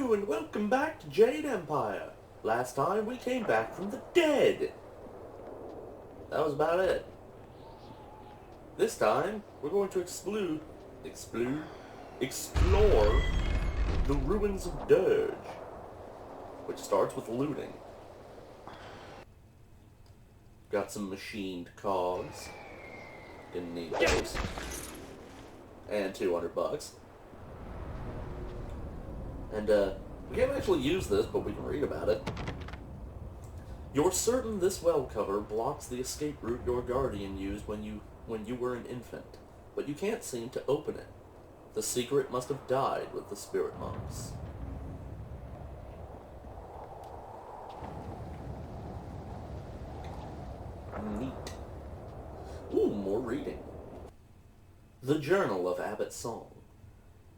Hello and welcome back to Jade Empire. Last time we came back from the dead. That was about it. This time we're going to explore the ruins of Dirge, which starts with looting. Got some machined cogs. Didn't need those. And $200. And, we can't actually use this, but we can read about it. You're certain this well cover blocks the escape route your guardian used when you were an infant, but you can't seem to open it. The secret must have died with the spirit monks. Neat. Ooh, more reading. The Journal of Abbot Song.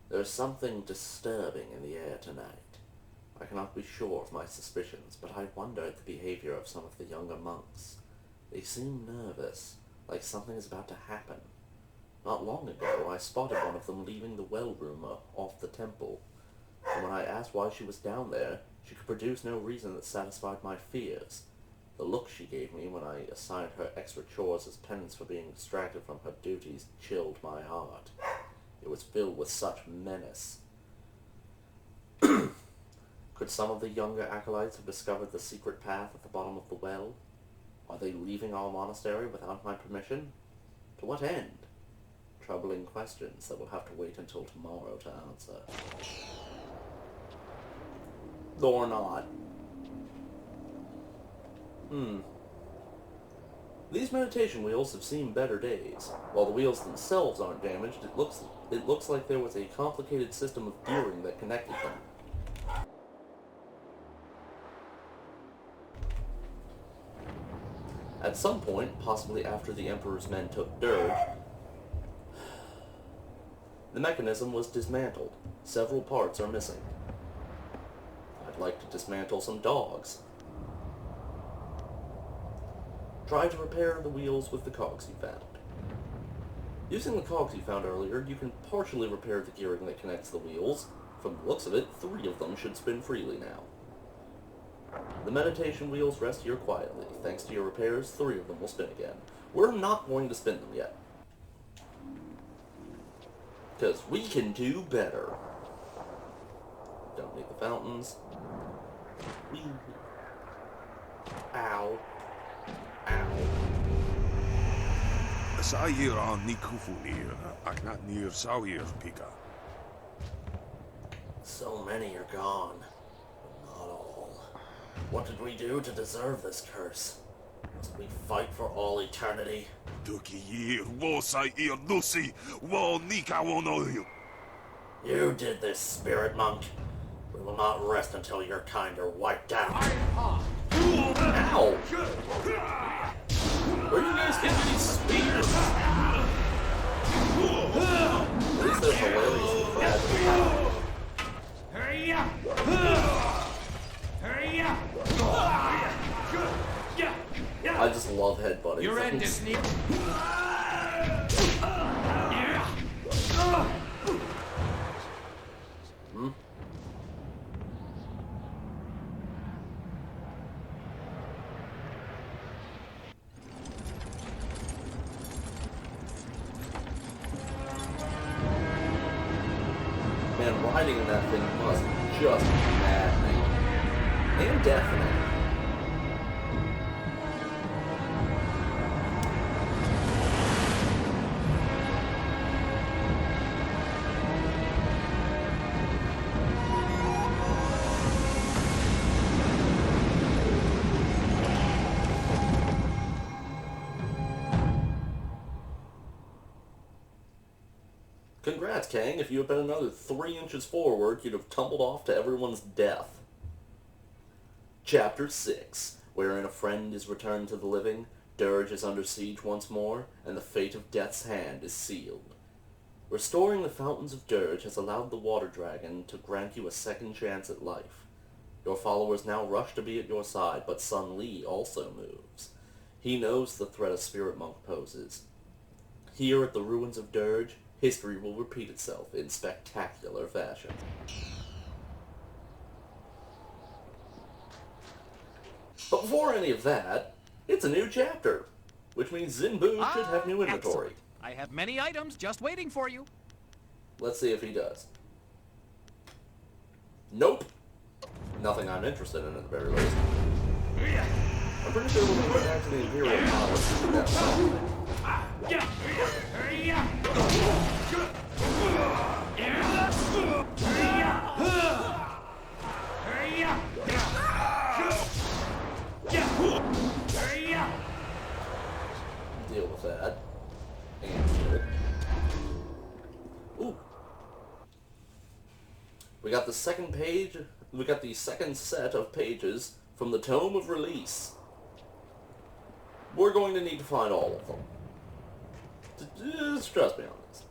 There's something disturbing in the air tonight. I cannot be sure of my suspicions, but I wonder at the behavior of some of the younger monks. They seem nervous, like something is about to happen. Not long ago, I spotted one of them leaving the well room off the temple, and when I asked why she was down there, she could produce no reason that satisfied my fears. The look she gave me when I assigned her extra chores as penance for being distracted from her duties chilled my heart. It was filled with such menace. Could some of the younger acolytes have discovered the secret path at the bottom of the well? Are they leaving our monastery without my permission? To what end? Troubling questions that will have to wait until tomorrow to answer. Or not. These meditation wheels have seen better days. While the wheels themselves aren't damaged, it looks like there was a complicated system of gearing that connected them. At some point, possibly after the Emperor's men took Dirge, the mechanism was dismantled. Several parts are missing. I'd like to dismantle some dogs. Try to repair the wheels with the cogs you found. Using the cogs you found earlier, you can partially repair the gearing that connects the wheels. From the looks of it, 3 of them should spin freely now. The meditation wheels rest here quietly. Thanks to your repairs, 3 of them will spin again. We're not going to spin them yet, because we can do better. Don't need the fountains. Ow. Sair on Nikufunir, Aknat near Sawir Pika. So many are gone, but not all. What did we do to deserve this curse? Must we fight for all eternity? Duki year, Wosair Lucy, Wal Nika Wonoyu. You did this, spirit monk. We will not rest until your kind are wiped out. Ow! Where do you guys get these spears? At least they're hilariously fragile. I just love headbutting. You're in this sneak. Man, riding in that thing must just be maddening. And deafening. Congrats, Kang. If you had been another 3 inches forward, you'd have tumbled off to everyone's death. Chapter 6, wherein a friend is returned to the living, Dirge is under siege once more, and the fate of Death's hand is sealed. Restoring the fountains of Dirge has allowed the water dragon to grant you a second chance at life. Your followers now rush to be at your side, but Sun Li also moves. He knows the threat a spirit monk poses. Here at the ruins of Dirge, history will repeat itself in spectacular fashion. But before any of that, it's a new chapter, which means Zinbu should have new inventory. Excellent. I have many items just waiting for you. Let's see if he does. Nope. Nothing I'm interested in at the very least. I'm pretty sure when we went back to the Imperial Palace, we got something. Deal with that. And shit. Ooh. We got the second page. We got the second set of pages from the Tome of Release. We're going to need to find all of them. Just trust me on this.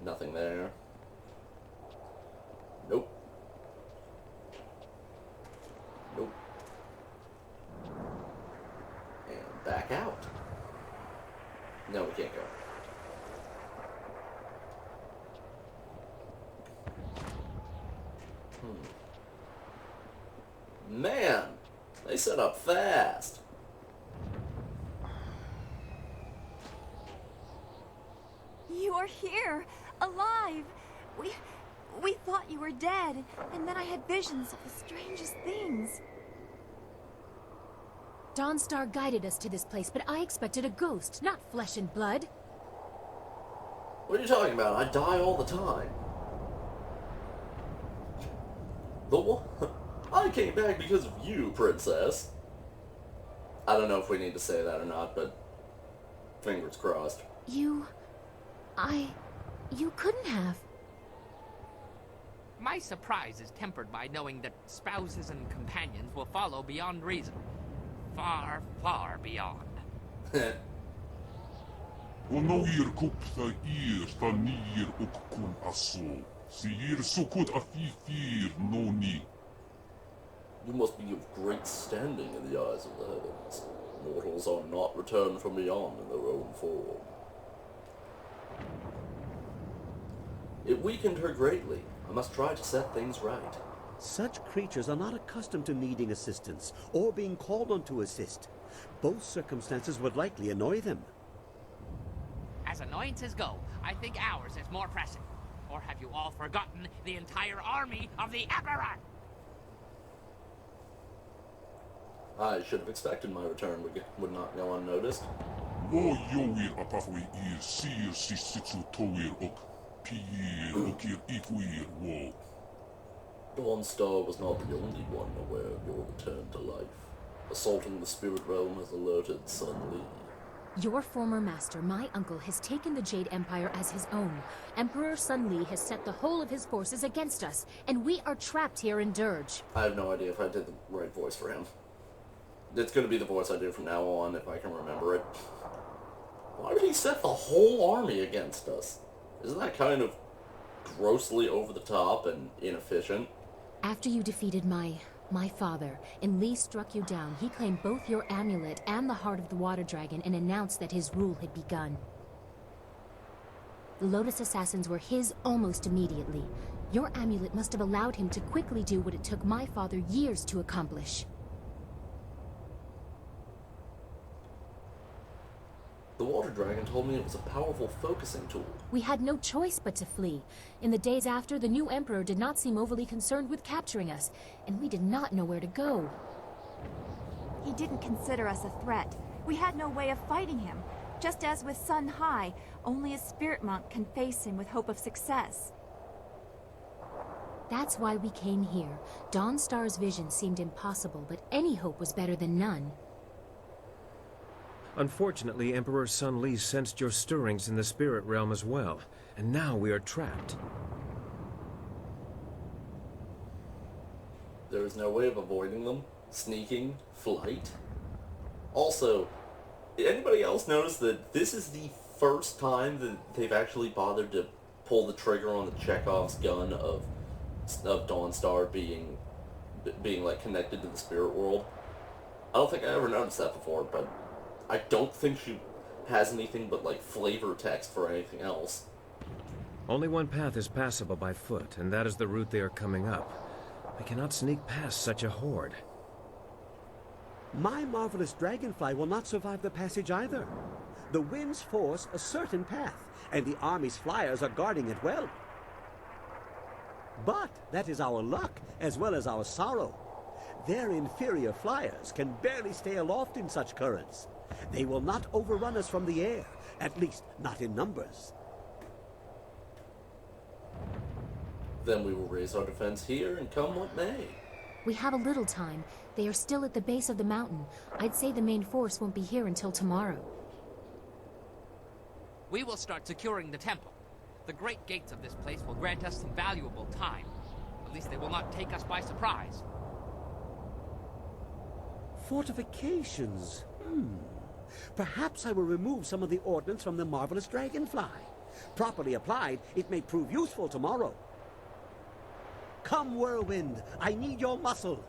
Nothing there. Nope. Nope. And back out. No, we can't go. Man, they set up fast. You are here, alive. We thought you were dead, and then I had visions of the strangest things. Dawnstar guided us to this place, but I expected a ghost, not flesh and blood. What are you talking about? I die all the time. The what? I came back because of you, princess. I don't know if we need to say that or not, but fingers crossed. You couldn't have. My surprise is tempered by knowing that spouses and companions will follow beyond reason. Far, far beyond. Onoir kupta ta niir ukkun aso. Siir sukut afifir noni. You must be of great standing in the eyes of the heavens. Mortals are not returned from beyond in their own form. It weakened her greatly. I must try to set things right. Such creatures are not accustomed to needing assistance, or being called on to assist. Both circumstances would likely annoy them. As annoyances go, I think ours is more pressing. Or have you all forgotten the entire army of the Emperor? I should have expected my return would not go unnoticed. Wo yoir apafwe ir sir sisitsu toir ok. Piir okir ikuir wo. Dawnstar was not the only one aware of your return to life. Assaulting the spirit realm has alerted Sun Li. Your former master, my uncle, has taken the Jade Empire as his own. Emperor Sun Li has set the whole of his forces against us, and we are trapped here in Dirge. I have no idea if I did the right voice for him. It's going to be the voice I do from now on, if I can remember it. Why would he set the whole army against us? Isn't that kind of grossly over the top and inefficient? After you defeated my father, and Li struck you down, he claimed both your amulet and the heart of the water dragon and announced that his rule had begun. The Lotus Assassins were his almost immediately. Your amulet must have allowed him to quickly do what it took my father years to accomplish. The water dragon told me it was a powerful focusing tool. We had no choice but to flee. In the days after, the new emperor did not seem overly concerned with capturing us, and we did not know where to go. He didn't consider us a threat. We had no way of fighting him. Just as with Sun High, only a spirit monk can face him with hope of success. That's why we came here. Dawnstar's vision seemed impossible, but any hope was better than none. Unfortunately, Emperor Sun Li sensed your stirrings in the spirit realm as well, and now we are trapped. There is no way of avoiding them. Sneaking, flight. Also, did anybody else notice that this is the first time that they've actually bothered to pull the trigger on the Chekhov's gun of Dawnstar being like connected to the spirit world? I don't think I ever noticed that before, but I don't think she has anything but like flavor text for anything else. Only one path is passable by foot, and that is the route they are coming up. We cannot sneak past such a horde. My marvelous dragonfly will not survive the passage either. The winds force a certain path, and the army's flyers are guarding it well. But that is our luck, as well as our sorrow. Their inferior flyers can barely stay aloft in such currents. They will not overrun us from the air, at least not in numbers. Then we will raise our defense here and come what may. We have a little time. They are still at the base of the mountain. I'd say the main force won't be here until tomorrow. We will start securing the temple. The great gates of this place will grant us some valuable time. At least they will not take us by surprise. Fortifications? Perhaps I will remove some of the ordnance from the marvelous dragonfly. Properly applied, it may prove useful tomorrow. Come, Whirlwind, I need your muscle.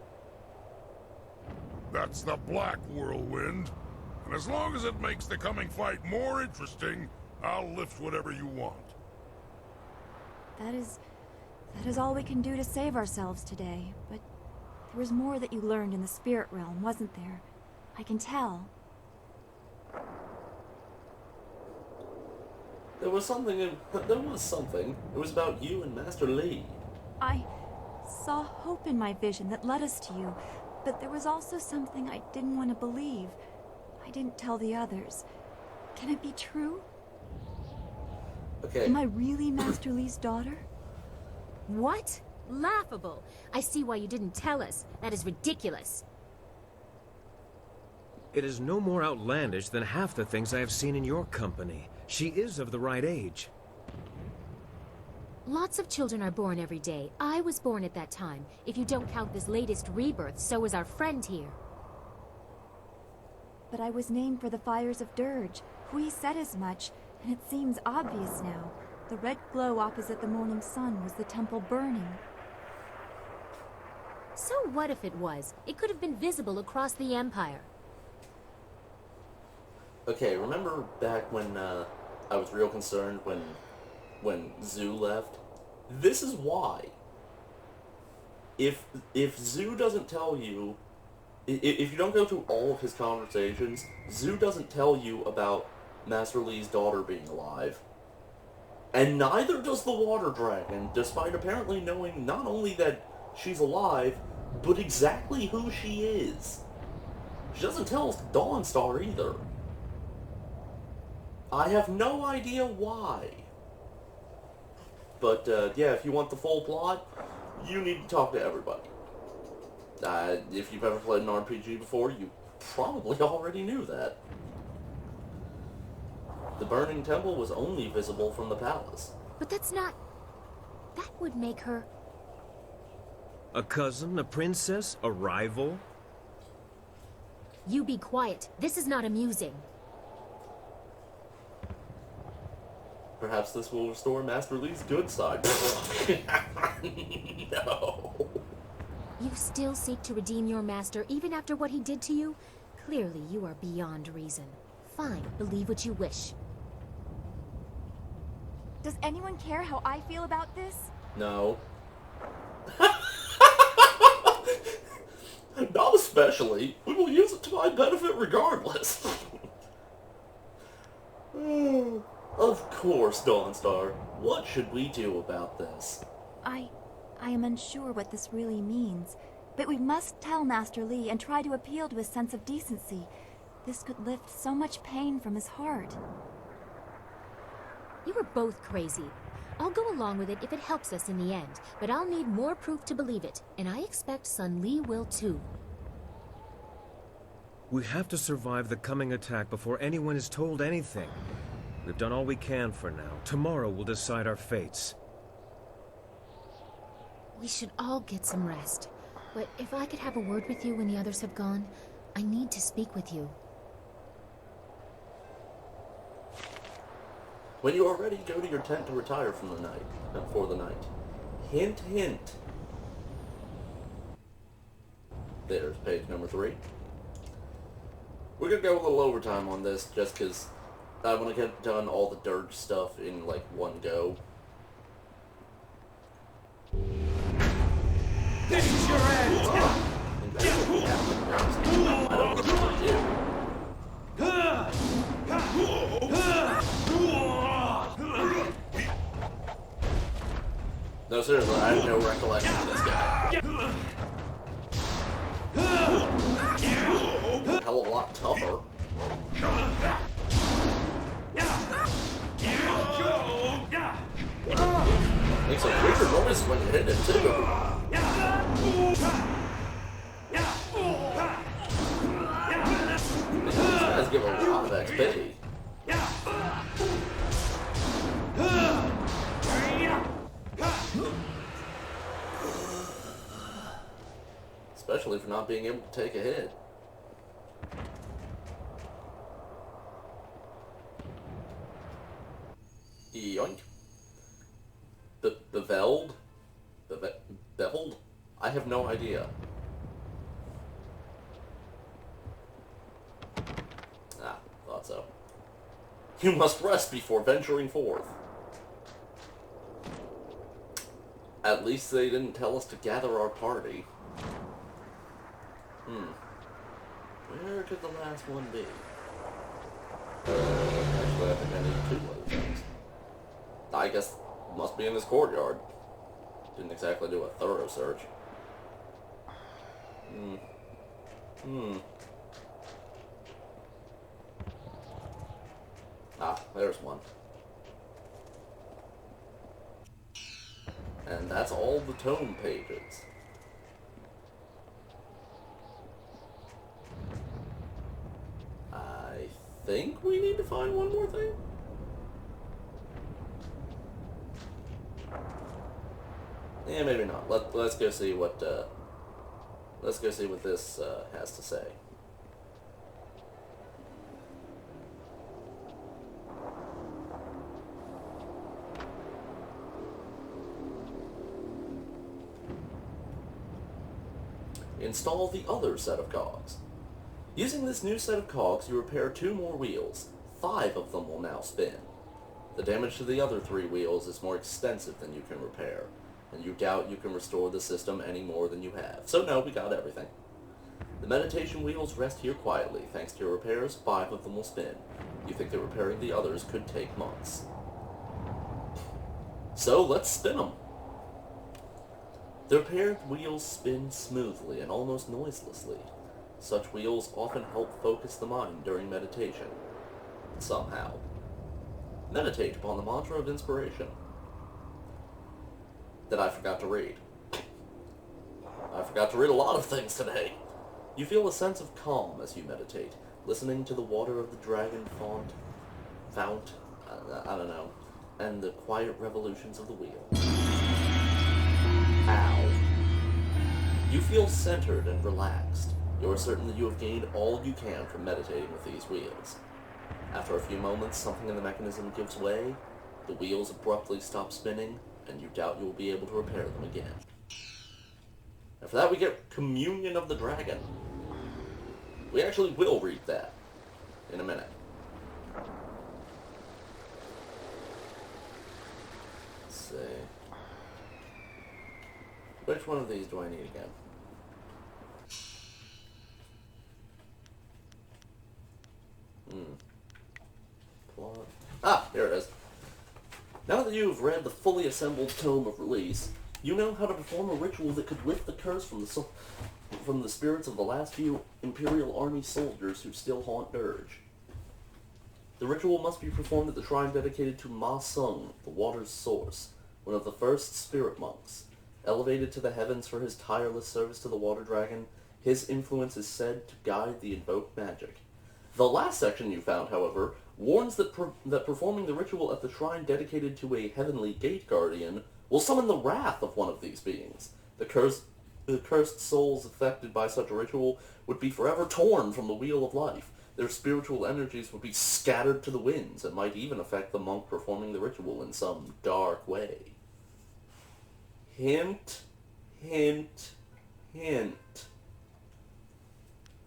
That's the Black Whirlwind. And as long as it makes the coming fight more interesting, I'll lift whatever you want. That is all we can do to save ourselves today, but there was more that you learned in the spirit realm, wasn't there? I can tell. There was something. It was about you and Master Lee. I saw hope in my vision that led us to you, but there was also something I didn't want to believe. I didn't tell the others. Can it be true? Okay. Am I really Master Lee's daughter? What? Laughable. I see why you didn't tell us. That is ridiculous. It is no more outlandish than half the things I have seen in your company. She is of the right age. Lots of children are born every day. I was born at that time. If you don't count this latest rebirth, so is our friend here. But I was named for the fires of Dirge. Hui said as much, and it seems obvious now. The red glow opposite the morning sun was the temple burning. So what if it was? It could have been visible across the Empire. Okay, remember back when I was real concerned when Zhu left? This is why. If Zhu doesn't tell you, if you don't go through all of his conversations, Zhu doesn't tell you about Master Lee's daughter being alive. And neither does the Water Dragon, despite apparently knowing not only that she's alive, but exactly who she is. She doesn't tell us Dawnstar either. I have no idea why. But, yeah, if you want the full plot, you need to talk to everybody. If you've ever played an RPG before, you probably already knew that. The burning temple was only visible from the palace. But that's not... That would make her... A cousin, a princess, a rival? You be quiet. This is not amusing. Perhaps this will restore Master Lee's good side. No. You still seek to redeem your master even after what he did to you? Clearly, you are beyond reason. Fine, believe what you wish. Does anyone care how I feel about this? No. Not especially. We will use it to my benefit regardless. Of course, Dawnstar. What should we do about this? I am unsure what this really means, but we must tell Master Lee and try to appeal to his sense of decency. This could lift so much pain from his heart. You are both crazy. I'll go along with it if it helps us in the end, but I'll need more proof to believe it, and I expect Sun Li will too. We have to survive the coming attack before anyone is told anything. We've done all we can for now. Tomorrow will decide our fates. We should all get some rest. But if I could have a word with you when the others have gone, I need to speak with you. When you are ready, go to your tent to retire from the night. For the night. Hint, hint. There's page number 3. We're gonna go a little overtime on this just because I want to get done all the Dirge stuff in, like, one go. This is your end! I don't No, seriously, I have no recollection of this guy. Hell of a lot tougher. Makes a weird noise when you hit him, too. These guys give a lot of XP. Especially for not being able to take a hit. Yoink. The Veld? Beveled? I have no idea. Ah, thought so. You must rest before venturing forth. At least they didn't tell us to gather our party. Where could the last one be? Actually, I think I need 2 other things. I guess it must be in this courtyard. Didn't exactly do a thorough search. Ah, there's one. And that's all the tome pages. I think we need to find one more thing? Yeah, maybe not. Let's go see what this has to say. Install the other set of cogs. Using this new set of cogs, you repair 2 more wheels. 5 of them will now spin. The damage to the other 3 wheels is more extensive than you can repair, and you doubt you can restore the system any more than you have. So no, we got everything. The meditation wheels rest here quietly. Thanks to your repairs, 5 of them will spin. You think that repairing the others could take months. So let's spin them. The repaired wheels spin smoothly and almost noiselessly. Such wheels often help focus the mind during meditation. Somehow. Meditate upon the mantra of inspiration. That I forgot to read. I forgot to read a lot of things today. You feel a sense of calm as you meditate, listening to the water of the dragon fount, I don't know, and the quiet revolutions of the wheel. Ow. You feel centered and relaxed. You are certain that you have gained all you can from meditating with these wheels. After a few moments, something in the mechanism gives way, the wheels abruptly stop spinning, and you doubt you will be able to repair them again. After that, we get Communion of the Dragon. We actually will read that in a minute. Let's see. Which one of these do I need again? Plot. Ah, here it is. Now that you've read the fully assembled Tome of Release, you know how to perform a ritual that could lift the curse from the spirits of the last few Imperial Army soldiers who still haunt Dirge. The ritual must be performed at the shrine dedicated to Ma Sung, the water's source, one of the first spirit monks. Elevated to the heavens for his tireless service to the water dragon, his influence is said to guide the invoked magic. The last section you found, however, warns that performing the ritual at the shrine dedicated to a heavenly gate guardian will summon the wrath of one of these beings. The cursed souls affected by such a ritual would be forever torn from the wheel of life. Their spiritual energies would be scattered to the winds and might even affect the monk performing the ritual in some dark way. Hint, hint, hint.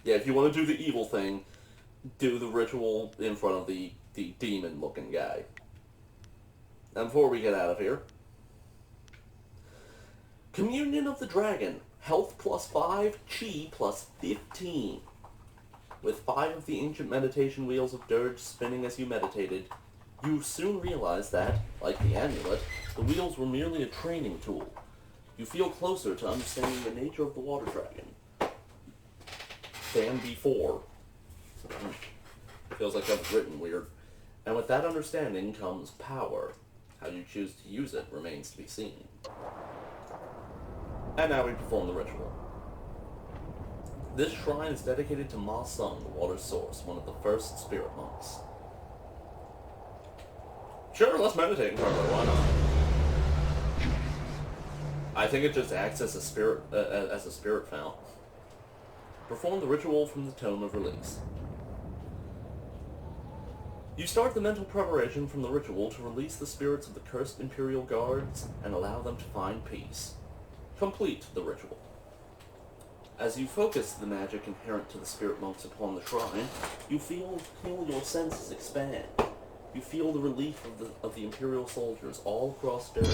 Yeah, if you want to do the evil thing, do the ritual in front of the demon-looking guy. And before we get out of here, Communion of the Dragon. Health plus 5, Chi plus 15. With 5 of the ancient meditation wheels of Dirge spinning as you meditated, you soon realize that, like the amulet, the wheels were merely a training tool. You feel closer to understanding the nature of the water dragon than before. Feels like that was written weird. And with that understanding comes power. How you choose to use it remains to be seen. And now we perform the ritual. This shrine is dedicated to Ma Sung, the water source, one of the first spirit monks. Sure, let's meditate in front of it, why not? I think it just acts as a spirit fount. Perform the ritual from the Tome of Release. You start the mental preparation from the ritual to release the spirits of the cursed Imperial Guards and allow them to find peace. Complete the ritual. As you focus the magic inherent to the spirit monks upon the shrine, you feel your senses expand. You feel the relief of the Imperial soldiers all across Dirge.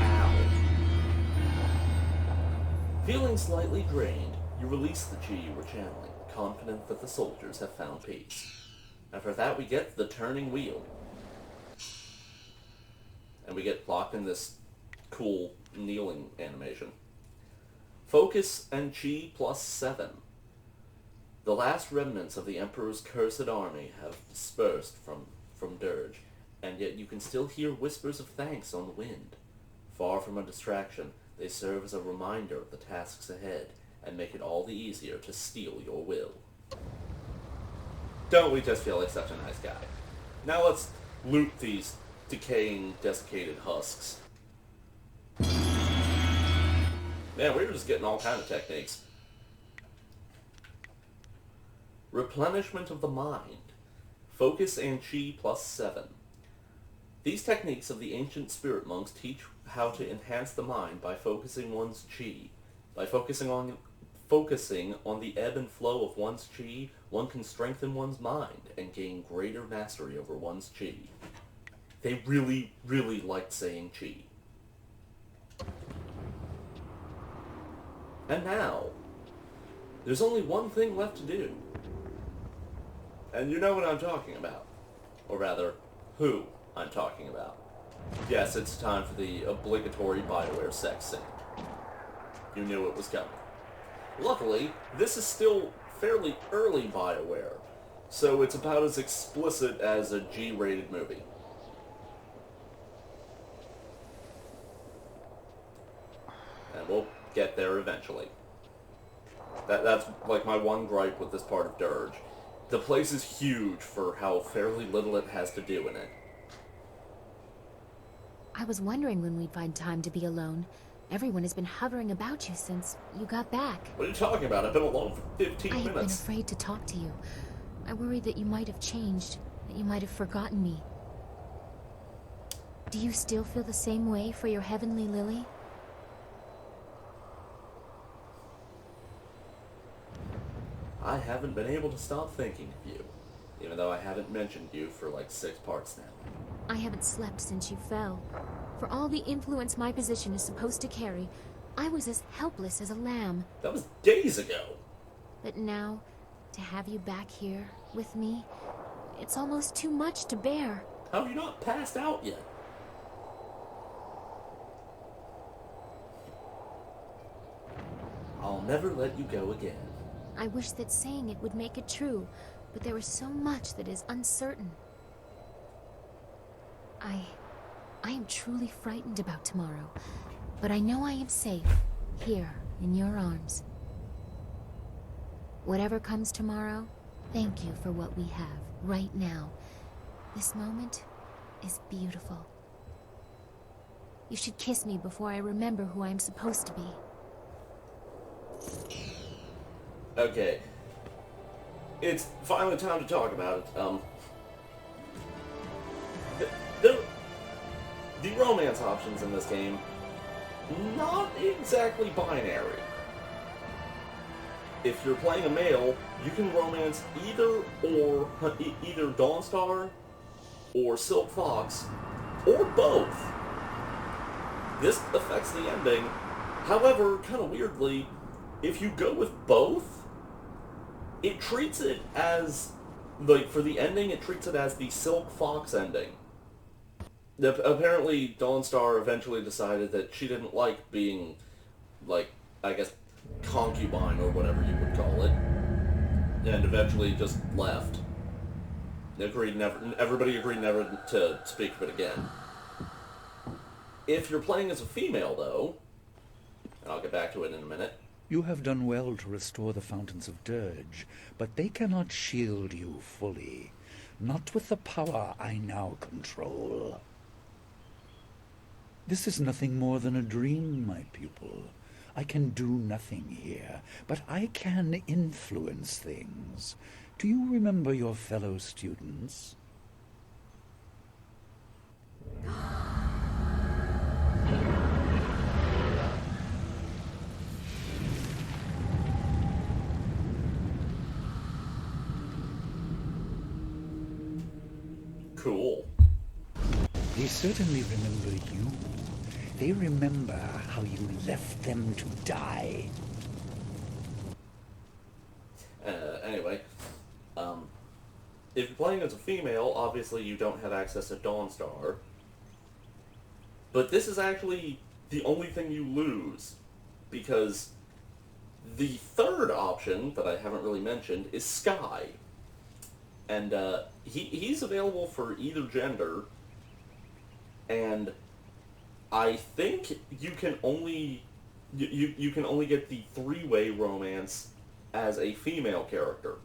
Ow. Feeling slightly drained, you release the chi you were channeling, confident that the soldiers have found peace. After that, we get the turning wheel. And we get locked in this cool kneeling animation. Focus and chi +7. The last remnants of the Emperor's cursed army have dispersed from Dirge, and yet you can still hear whispers of thanks on the wind. Far from a distraction, they serve as a reminder of the tasks ahead, and make it all the easier to steal your will. Don't we just feel like such a nice guy? Now let's loot these decaying, desiccated husks. Man, we were just getting all kinds of techniques. Replenishment of the mind. Focus and chi +7. These techniques of the ancient spirit monks teach how to enhance the mind by focusing one's chi. By focusing on the ebb and flow of one's chi, one can strengthen one's mind and gain greater mastery over one's chi. They really, really liked saying chi. And now, there's only one thing left to do. And you know what I'm talking about. Or rather, who I'm talking about. Yes, it's time for the obligatory BioWare sex scene. You knew it was coming. Luckily, this is still fairly early BioWare, so it's about as explicit as a G-rated movie. And we'll get there eventually. That's like my one gripe with this part of Dirge. The place is huge for how fairly little it has to do in it. I was wondering when we'd find time to be alone. Everyone has been hovering about you since you got back. What are you talking about? I've been alone for 15 I minutes. have been afraid to talk to you. I worried that you might have changed, that you might have forgotten me. Do you still feel the same way for your heavenly lily? I haven't been able to stop thinking of you, even though I haven't mentioned you for like 6 parts now. I haven't slept since you fell. For all the influence my position is supposed to carry, I was as helpless as a lamb. That was days ago! But now, to have you back here with me, it's almost too much to bear. How have you not passed out yet? I'll never let you go again. I wish that saying it would make it true, but there is so much that is uncertain. I am truly frightened about tomorrow, but I know I am safe, here, in your arms. Whatever comes tomorrow, thank you for what we have, right now. This moment is beautiful. You should kiss me before I remember who I am supposed to be. Okay. It's finally time to talk about it. The romance options in this game, not exactly binary. If you're playing a male, you can romance either Dawnstar or Silk Fox, or both. This affects the ending. However, kind of weirdly, if you go with both, it treats it as, like, for the ending, it treats it as the Silk Fox ending. apparently Dawnstar eventually decided that she didn't like being, like, I guess, concubine or whatever you would call it, and eventually just left. Everybody agreed never to speak of it again. If you're playing as a female, though, and I'll get back to it in a minute. You have done well to restore the fountains of Dirge, but they cannot shield you fully. Not with the power I now control. This is nothing more than a dream, my pupil. I can do nothing here, but I can influence things. Do you remember your fellow students? Cool. They certainly remember you. They remember how you left them to die. Anyway, if you're playing as a female, obviously you don't have access to Dawnstar. But this is actually the only thing you lose, because the third option that I haven't really mentioned is Sky. And he's available for either gender, and I think you can only you can only get the three-way romance as a female character.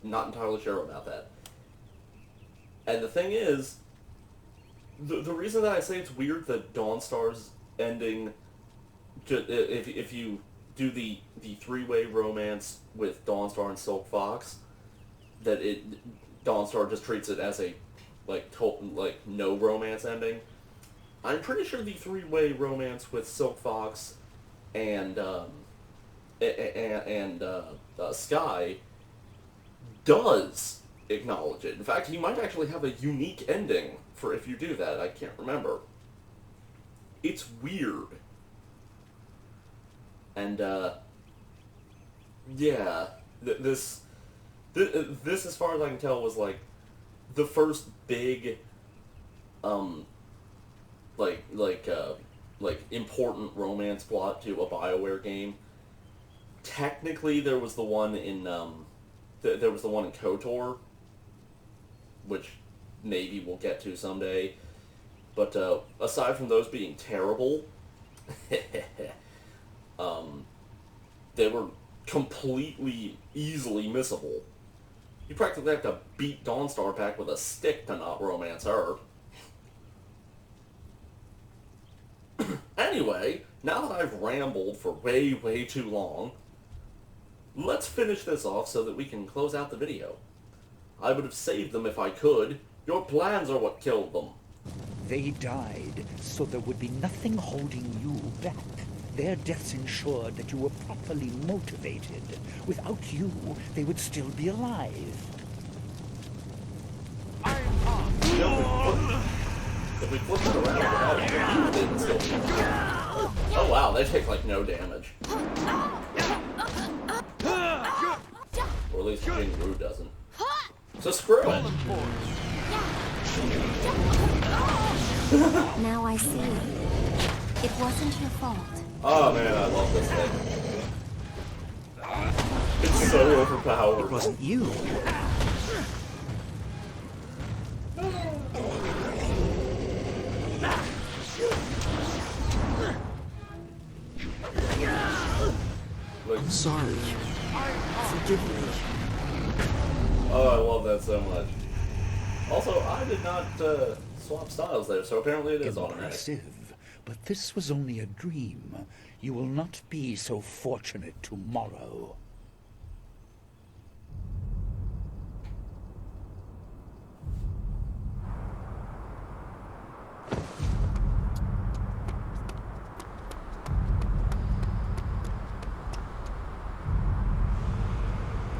Not entirely sure about that. And the thing is, the reason that I say it's weird that Dawnstar's ending, if you do the three-way romance with Dawnstar and Silk Fox, that Dawnstar just treats it as a no romance ending. I'm pretty sure the three-way romance with Silk Fox and Sky does acknowledge it. In fact, he might actually have a unique ending for if you do that. I can't remember. It's weird. And yeah, this, as far as I can tell, was like the first big, important romance plot to a BioWare game. Technically, there was the one in KOTOR, which maybe we'll get to someday. But aside from those being terrible, they were completely easily missable. You practically have to beat Dawnstar back with a stick to not romance her. Anyway, now that I've rambled for way, way too long, let's finish this off so that we can close out the video. I would have saved them if I could. Your plans are what killed them. They died, so there would be nothing holding you back. Their deaths ensured that you were properly motivated. Without you, they would still be alive. If we flip it around without it, they'd still be alive. Oh wow, they take like no damage. Or at least King Wu doesn't. So screw it. Now I see. It wasn't your fault. Oh man, I love this thing. It's so overpowered. It wasn't you. Like, Sorry. Forgive me. oh, I love that so much. Also, I did not swap styles there, so apparently it is automatic. Impressive. But this was only a dream. You will not be so fortunate tomorrow.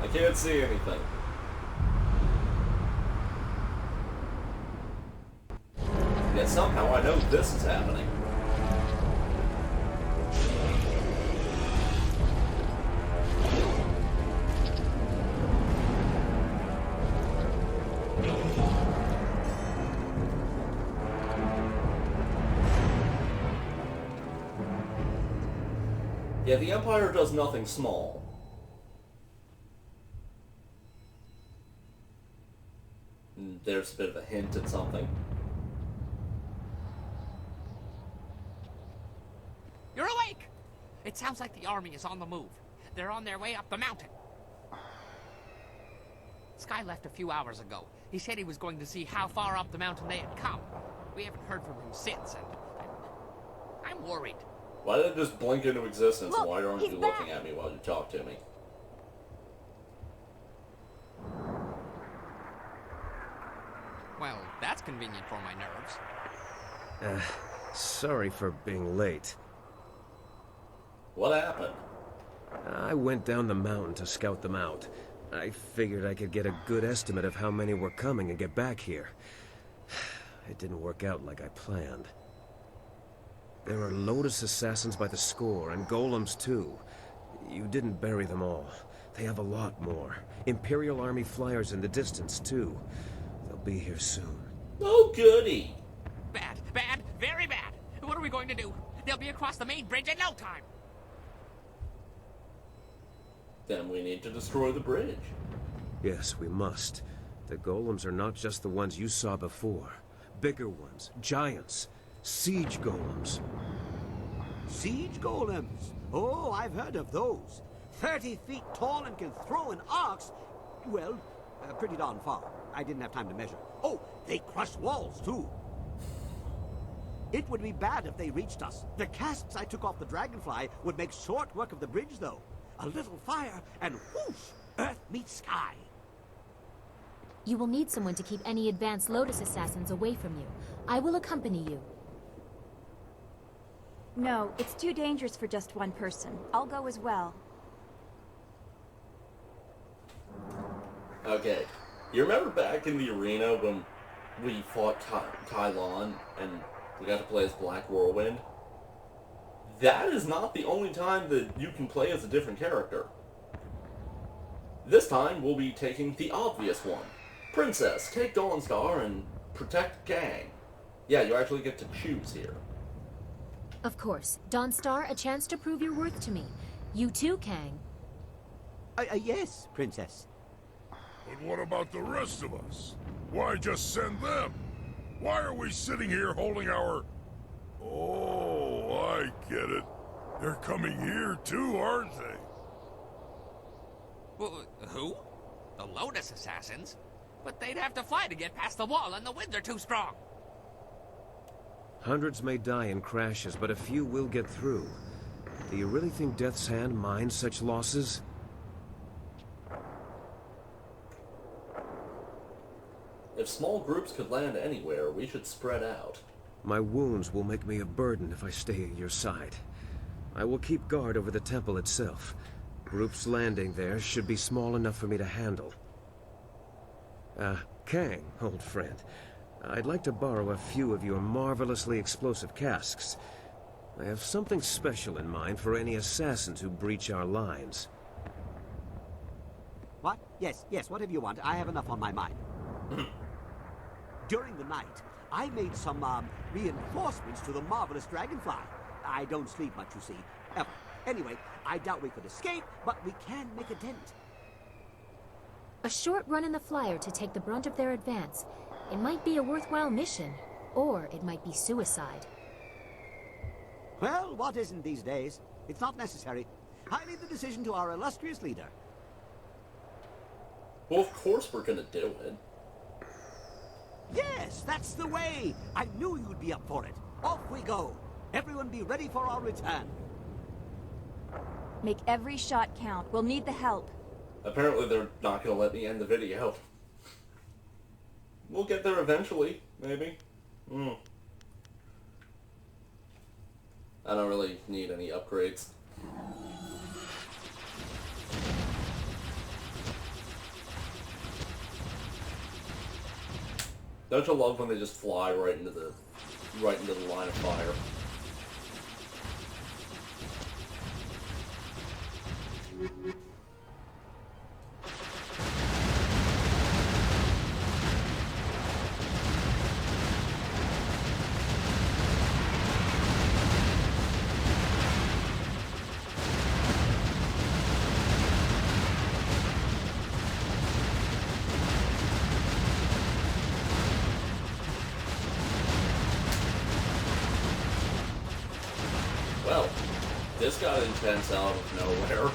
I can't see anything. Yet somehow I know this is happening. Yeah, the Empire does nothing small. There's a bit of a hint at something. You're awake! It sounds like the army is on the move. They're on their way up the mountain. Sky left a few hours ago. He said he was going to see how far up the mountain they had come. We haven't heard from him since, and I'm worried. Why did it just blink into existence? Look, And why aren't he's you back. looking at me while you talk to me? Well, that's convenient for my nerves. Sorry for being late. What happened? I went down the mountain to scout them out. I figured I could get a good estimate of how many were coming and get back here. It didn't work out like I planned. There are Lotus assassins by the score, and golems too. You didn't bury them all. They have a lot more. Imperial Army flyers in the distance too. They'll be here soon. Oh, goody! Bad, bad, very bad. What are we going to do? They'll be across the main bridge in no time. Then we need to destroy the bridge. Yes, we must. The golems are not just the ones you saw before. Bigger ones, giants, siege golems. Siege golems? Oh, I've heard of those. 30 feet tall and can throw in arcs. Well, pretty darn far. I didn't have time to measure. Oh, they crush walls, too. It would be bad if they reached us. The casts I took off the Dragonfly would make short work of the bridge, though. A little fire, and whoosh! Earth meets sky. You will need someone to keep any advanced Lotus assassins away from you. I will accompany you. No, it's too dangerous for just one person. I'll go as well. Okay. You remember back in the arena when we fought Kylon and we got to play as Black Whirlwind? That is not the only time that you can play as a different character. This time, we'll be taking the obvious one. Princess, take Dawnstar and protect Gang. Yeah, you actually get to choose here. Of course. Dawnstar, a chance to prove your worth to me. You too, Kang. Yes, Princess. But what about the rest of us? Why just send them? Why are we sitting here holding our... Oh, I get it. They're coming here too, aren't they? Well, who? The Lotus assassins? But they'd have to fly to get past the wall, and the winds are too strong. Hundreds may die in crashes, but a few will get through. Do you really think Death's Hand minds such losses? If small groups could land anywhere, we should spread out. My wounds will make me a burden if I stay at your side. I will keep guard over the temple itself. Groups landing there should be small enough for me to handle. Kang, old friend. I'd like to borrow a few of your marvelously explosive casks. I have something special in mind for any assassins who breach our lines. What? Yes, whatever you want. I have enough on my mind. During the night, I made some, reinforcements to the marvelous Dragonfly. I don't sleep much, you see, ever. Anyway, I doubt we could escape, but we can make a dent. A short run in the flyer to take the brunt of their advance. It might be a worthwhile mission, or it might be suicide. Well, what isn't these days? It's not necessary. I leave the decision to our illustrious leader. Well, of course we're gonna do it. Yes, that's the way! I knew you'd be up for it. Off we go. Everyone be ready for our return. Make every shot count. We'll need the help. Apparently they're not gonna let me end the video. We'll get there eventually, maybe. I don't really need any upgrades. Don't you love when they just fly right into the line of fire? Well, this got intense out of nowhere.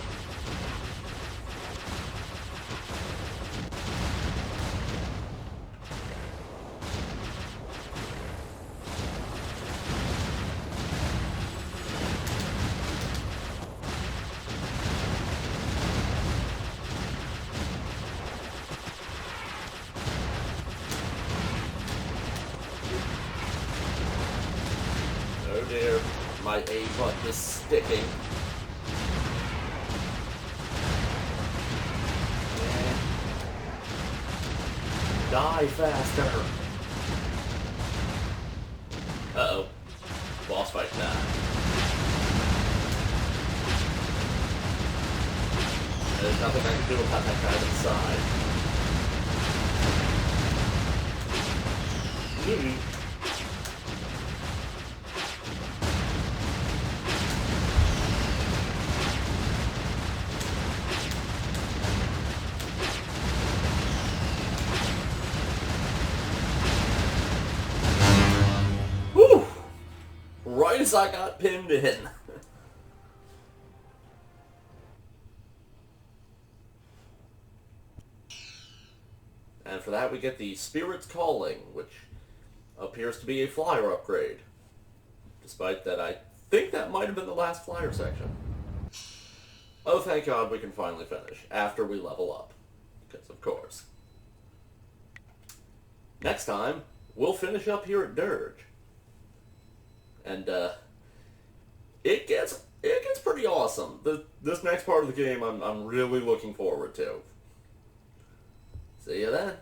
Oh dear, my A button is sticking. Die faster! Uh-oh. Boss fight now. There's nothing I can do about that guy inside. Whew! Right as I got pinned in. And for that we get the Spirit's Calling, which appears to be a flyer upgrade. Despite that, I think that might have been the last flyer section. Oh, thank God we can finally finish, after we level up. Because, of course. Next time, we'll finish up here at Dirge. And, it gets pretty awesome. This next part of the game I'm really looking forward to. See you then.